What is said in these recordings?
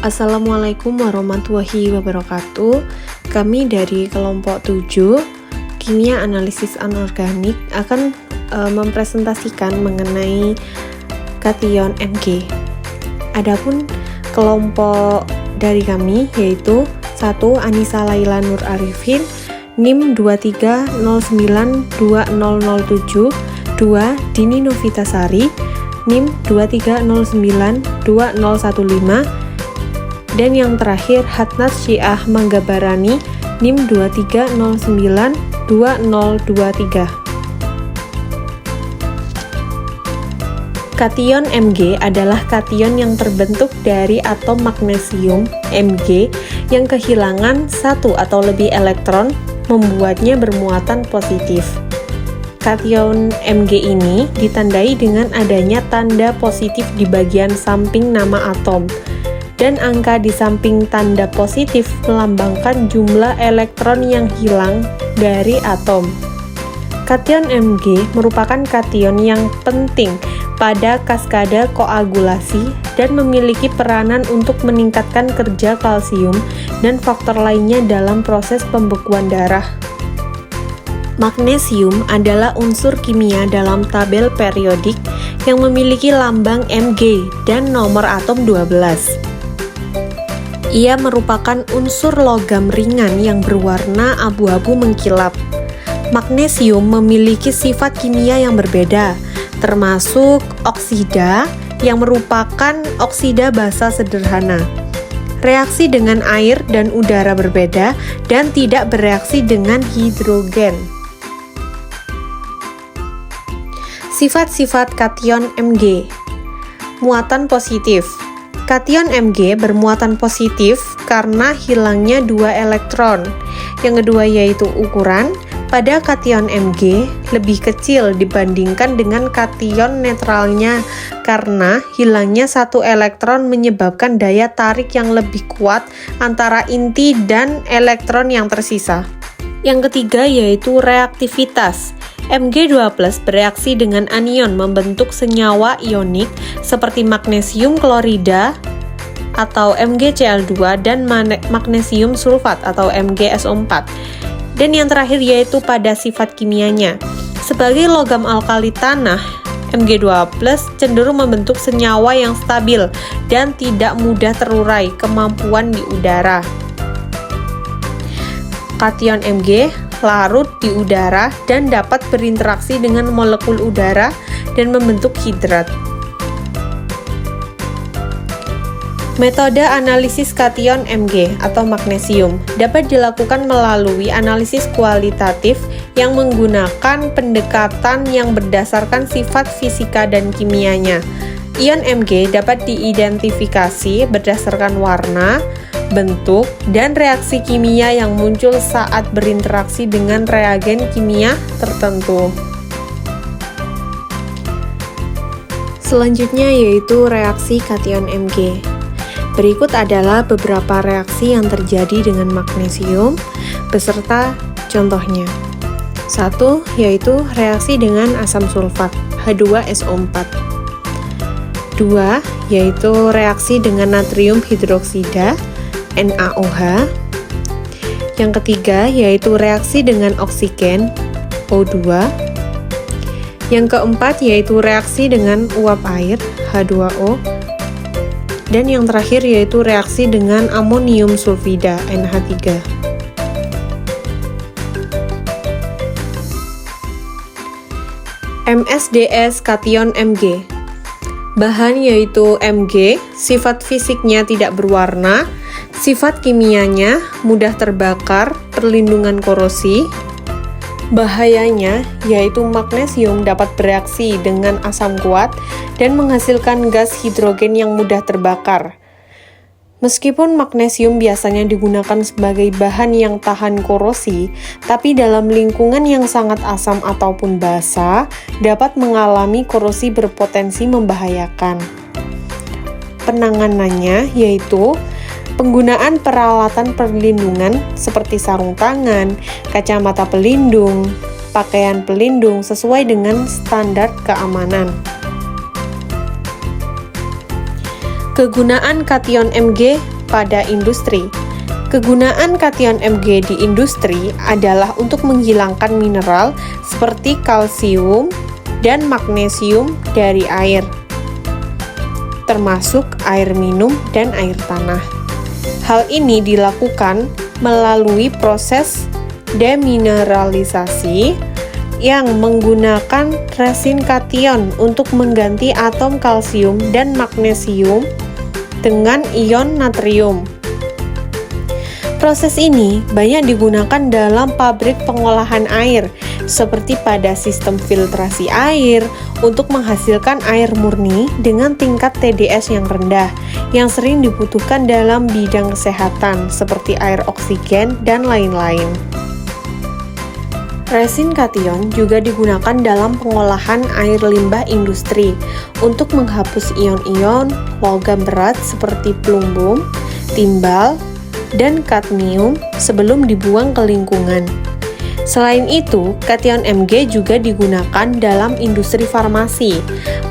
Assalamualaikum warahmatullahi wabarakatuh. Kami dari kelompok 7 Kimia Analisis Anorganik akan mempresentasikan mengenai kation Mg. Adapun kelompok dari kami yaitu 1. Anissa Laila Nur Arifin, NIM 23092007. 2. Dini Novitasari, NIM 23092015. Dan yang terakhir Hatnas Syiah Manggabarani, NIM 23092023. Kation Mg adalah kation yang terbentuk dari atom magnesium Mg yang kehilangan satu atau lebih elektron, membuatnya bermuatan positif. Kation Mg ini ditandai dengan adanya tanda positif di bagian samping nama atom, dan angka di samping tanda positif melambangkan jumlah elektron yang hilang dari atom. Kation Mg merupakan kation yang penting pada kaskade koagulasi dan memiliki peranan untuk meningkatkan kerja kalsium dan faktor lainnya dalam proses pembekuan darah. Magnesium adalah unsur kimia dalam tabel periodik yang memiliki lambang Mg dan nomor atom 12. Ia merupakan unsur logam ringan yang berwarna abu-abu mengkilap. Magnesium memiliki sifat kimia yang berbeda, termasuk oksida yang merupakan oksida basa sederhana. Reaksi dengan air dan udara berbeda dan tidak bereaksi dengan hidrogen. Sifat-sifat kation Mg. Muatan positif. Kation Mg bermuatan positif karena hilangnya 2 elektron. Yang kedua yaitu ukuran. Pada kation Mg lebih kecil dibandingkan dengan kation netralnya karena hilangnya 1 elektron menyebabkan daya tarik yang lebih kuat antara inti dan elektron yang tersisa. Yang ketiga yaitu reaktivitas. Mg2+ bereaksi dengan anion membentuk senyawa ionik seperti magnesium klorida atau MgCl2 dan magnesium sulfat atau MgSO4. Dan yang terakhir yaitu pada sifat kimianya. Sebagai logam alkali tanah, Mg2+ cenderung membentuk senyawa yang stabil dan tidak mudah terurai kemampuan di udara. Kation Mg larut di udara dan dapat berinteraksi dengan molekul udara dan membentuk hidrat. Metode analisis kation Mg atau magnesium dapat dilakukan melalui analisis kualitatif yang menggunakan pendekatan yang berdasarkan sifat fisika dan kimianya. Ion Mg dapat diidentifikasi berdasarkan warna, bentuk, dan reaksi kimia yang muncul saat berinteraksi dengan reagen kimia tertentu. Selanjutnya yaitu reaksi kation Mg. Berikut adalah beberapa reaksi yang terjadi dengan magnesium beserta contohnya. 1. Yaitu reaksi dengan asam sulfat H2SO4. 2. Yaitu reaksi dengan natrium hidroksida NaOH. Yang ketiga yaitu reaksi dengan oksigen O2. Yang keempat yaitu reaksi dengan uap air H2O. Dan yang terakhir yaitu reaksi dengan amonium sulfida NH3. MSDS kation Mg. Bahan yaitu Mg, sifat fisiknya tidak berwarna, sifat kimianya mudah terbakar, perlindungan korosi. Bahayanya yaitu magnesium dapat bereaksi dengan asam kuat dan menghasilkan gas hidrogen yang mudah terbakar. Meskipun magnesium biasanya digunakan sebagai bahan yang tahan korosi, tapi dalam lingkungan yang sangat asam ataupun basa dapat mengalami korosi berpotensi membahayakan. Penanganannya yaitu penggunaan peralatan perlindungan seperti sarung tangan, kacamata pelindung, pakaian pelindung sesuai dengan standar keamanan. Kegunaan kation Mg pada industri. Kegunaan kation Mg di industri adalah untuk menghilangkan mineral seperti kalsium dan magnesium dari air, termasuk air minum dan air tanah. Hal ini dilakukan melalui proses demineralisasi yang menggunakan resin kation untuk mengganti atom kalsium dan magnesium dengan ion natrium. Proses ini banyak digunakan dalam pabrik pengolahan air, seperti pada sistem filtrasi air untuk menghasilkan air murni dengan tingkat TDS yang rendah, yang sering dibutuhkan dalam bidang kesehatan, seperti air oksigen dan lain-lain. Resin kation juga digunakan dalam pengolahan air limbah industri untuk menghapus ion-ion logam berat seperti plumbum, timbal, dan kadmium sebelum dibuang ke lingkungan. Selain itu, kation Mg juga digunakan dalam industri farmasi,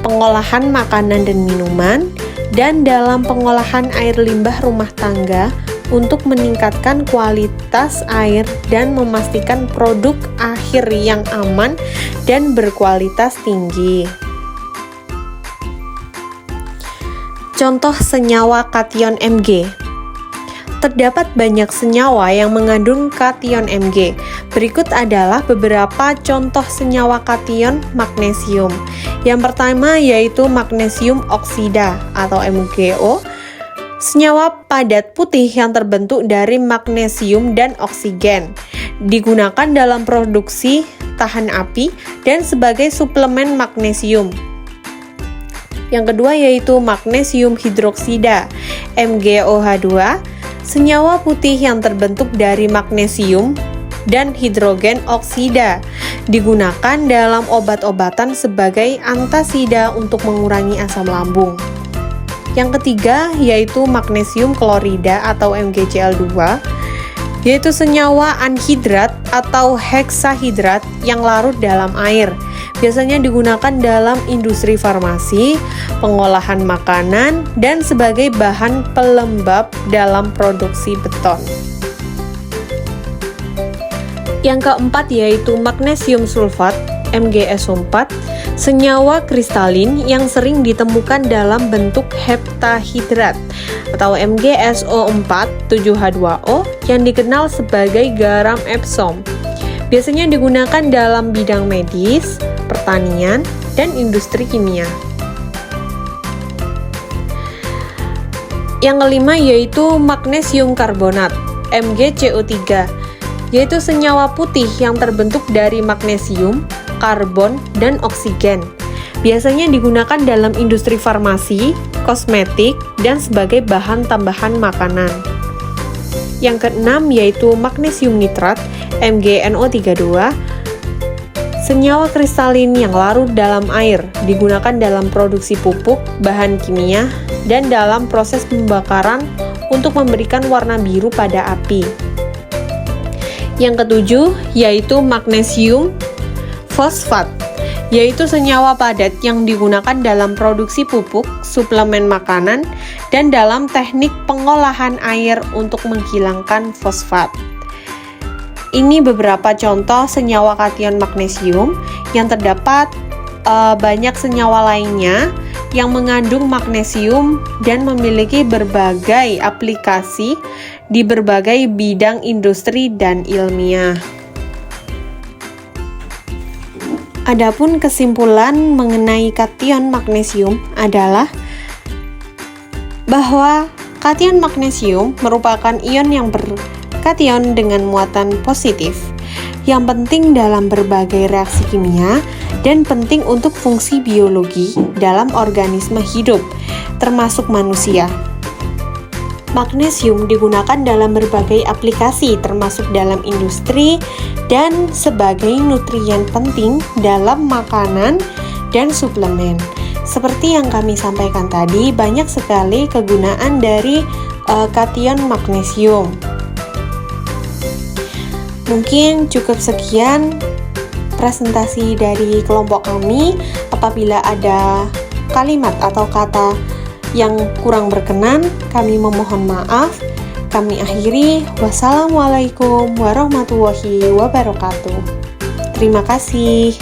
pengolahan makanan dan minuman, dan dalam pengolahan air limbah rumah tangga untuk meningkatkan kualitas air dan memastikan produk akhir yang aman dan berkualitas tinggi. Contoh senyawa kation Mg. Terdapat banyak senyawa yang mengandung kation Mg. Berikut adalah beberapa contoh senyawa kation magnesium. Yang pertama yaitu magnesium oksida atau MgO, senyawa padat putih yang terbentuk dari magnesium dan oksigen. Digunakan dalam produksi tahan api dan sebagai suplemen magnesium. Yang kedua yaitu magnesium hidroksida, MgOH2, senyawa putih yang terbentuk dari magnesium dan hidrogen oksida, digunakan dalam obat-obatan sebagai antasida untuk mengurangi asam lambung. Yang ketiga yaitu magnesium klorida atau MgCl2, yaitu senyawa anhidrat atau heksahidrat yang larut dalam air. Biasanya digunakan dalam industri farmasi, pengolahan makanan, dan sebagai bahan pelembab dalam produksi beton. Yang keempat yaitu magnesium sulfat, MgSO4, senyawa kristalin yang sering ditemukan dalam bentuk heptahidrat atau MgSO4 7H2O yang dikenal sebagai garam Epsom. Biasanya digunakan dalam bidang medis, pertanian, dan industri kimia. Yang kelima yaitu magnesium karbonat, MgCO3, yaitu senyawa putih yang terbentuk dari magnesium, karbon, dan oksigen. Biasanya digunakan dalam industri farmasi, kosmetik, dan sebagai bahan tambahan makanan. Yang keenam yaitu magnesium nitrat, MgNO32, senyawa kristalin yang larut dalam air, digunakan dalam produksi pupuk, bahan kimia, dan dalam proses pembakaran untuk memberikan warna biru pada api. Yang ketujuh yaitu magnesium fosfat, yaitu senyawa padat yang digunakan dalam produksi pupuk, suplemen makanan, dan dalam teknik pengolahan air untuk menghilangkan fosfat. Ini beberapa contoh senyawa kation magnesium. Yang terdapat banyak senyawa lainnya yang mengandung magnesium dan memiliki berbagai aplikasi di berbagai bidang industri dan ilmiah. Adapun kesimpulan mengenai kation magnesium adalah bahwa kation magnesium merupakan ion yang berkation dengan muatan positif, yang penting dalam berbagai reaksi kimia dan penting untuk fungsi biologi dalam organisme hidup, termasuk manusia. Magnesium digunakan dalam berbagai aplikasi, termasuk dalam industri dan sebagai nutrien penting dalam makanan dan suplemen. Seperti yang kami sampaikan tadi, banyak sekali kegunaan dari kation magnesium. Mungkin cukup sekian presentasi dari kelompok kami. Apabila ada kalimat atau kata Yang kurang berkenan, kami memohon maaf. Kami akhiri. Wassalamualaikum warahmatullahi wabarakatuh. Terima kasih.